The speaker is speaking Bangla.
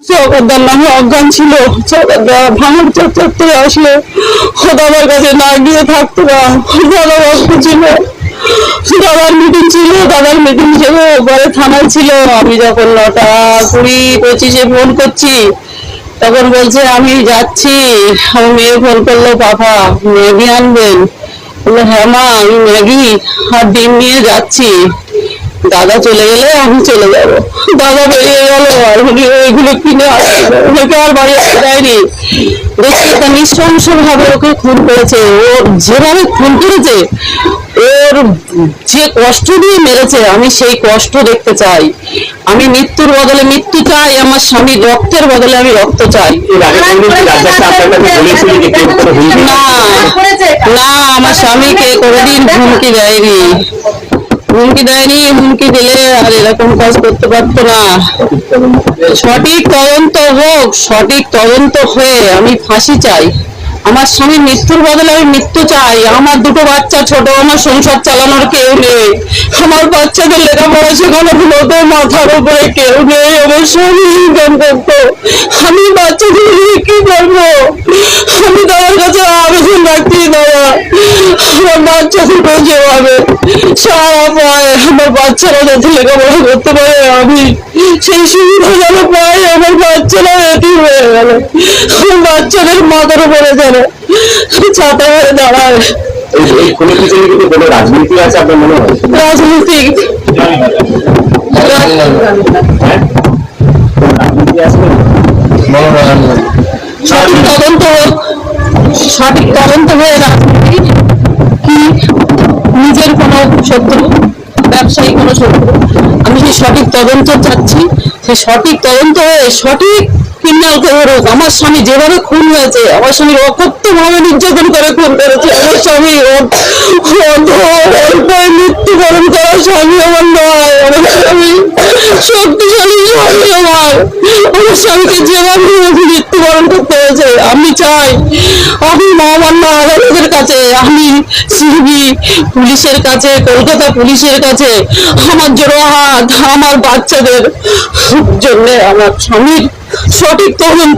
চৌকাদ্দার নামে অজ্ঞান ছিল। চৌকাদ্দার ভাঙর চত্বর আসলে দাদার কাছে না গিয়ে থাকতো না। দাদা অসুখ ছিল, দাদার মিটিং ছিল, দাদার মিটিং ছিল পরে থানায় ছিল। আমি যখন 9:20-25 ফোন করছি তখন বলছে আমি যাচ্ছি। আমার মেয়ে ফোন করলো, পাপা ম্যাগি আনবেন? বললো হ্যাঁ মা আমি ম্যাগি আর ডিম নিয়ে যাচ্ছি। দাদা চলে গেলে আমি চলে যাব। দাদা বেরিয়ে গেল আর ওইগুলো কিনে আসলো, ওকে আর বাড়ি আসতে দেয়নি। দেখছি তা নৃশংস ভাবে ওকে খুন করেছে। ওর যেভাবে খুন করেছে, ওর যে কষ্ট দিয়ে মেরেছে, আমি সেই কষ্ট দেখতে চাই। আমি মৃত্যুর বদলে মৃত্যু চাই, আমার স্বামীর রক্তের বদলে আমি রক্ত চাই। না না, আমার স্বামীকে কোনোদিন হুমকি দেয়নি, হুমকি দেয়নি। হুমকি দিলে আর এরকম কাজ করতে পারতো না। সঠিক তদন্ত হোক, সঠিক তদন্ত হয়ে আমি ফাঁসি চাই। আমার স্বামীর মৃত্যুর বদলে আমি মৃত্যু চাই। আমার দুটো বাচ্চা ছোট, আমার সংসার চালানোর কেউ নেই। আমার বাচ্চাদের লেখাপড়া শেখানো হতো, মাথার উপরে কেউ নেই। আমার স্বামী ইনকাম করতো, আমি বাচ্চাদের নিয়ে কি করবো? আমি তাদের কাছে আবেদন রাখছি, দাদা আমার বাচ্চা দুটো যেভাবে সারা পায়, আমার বাচ্চারা যাতে লেখাপড়া করতে পারে, আমি সেই সুবিধা যেন পাই। আমার বাচ্চারা এটি হয়ে গেল, আমার বাচ্চাদের মাথার উপরে যেন ছাতা হয়ে দাঁড়ায়। কোনো রাজনীতি আছে আপনার মনে হয়? রাজনীতি সঠিক তদন্ত, সঠিক তদন্ত হয়ে রাজনীতি কি নিজের কোনো শত্রু, ব্যবসায়ী কোনো শত্রু, আমি সেই সঠিক তদন্ত চাচ্ছি। সেই সঠিক তদন্ত হয়ে সঠিক ক্রিমিনাল করুক। আমার স্বামী যেভাবে খুন হয়েছে, আমার স্বামী অকথ্য ভাবে নির্যাতন করে খুন করেছে। আমার স্বামী মৃত্যুবরণ করার স্বামী আমার নয়। আমার স্বামী শক্তিশালী স্বামী আমার। আমার স্বামীকে যেভাবে মৃত্যুবরণ করতে হয়েছে, আমি চাই আমি মহামান্য আদালতের কাছে, আমি সিবি পুলিশের কাছে, কলকাতা পুলিশের কাছে আমার জোড়ো হাত, আমার বাচ্চাদের জন্য আমার স্বামীর সঠিক তদন্ত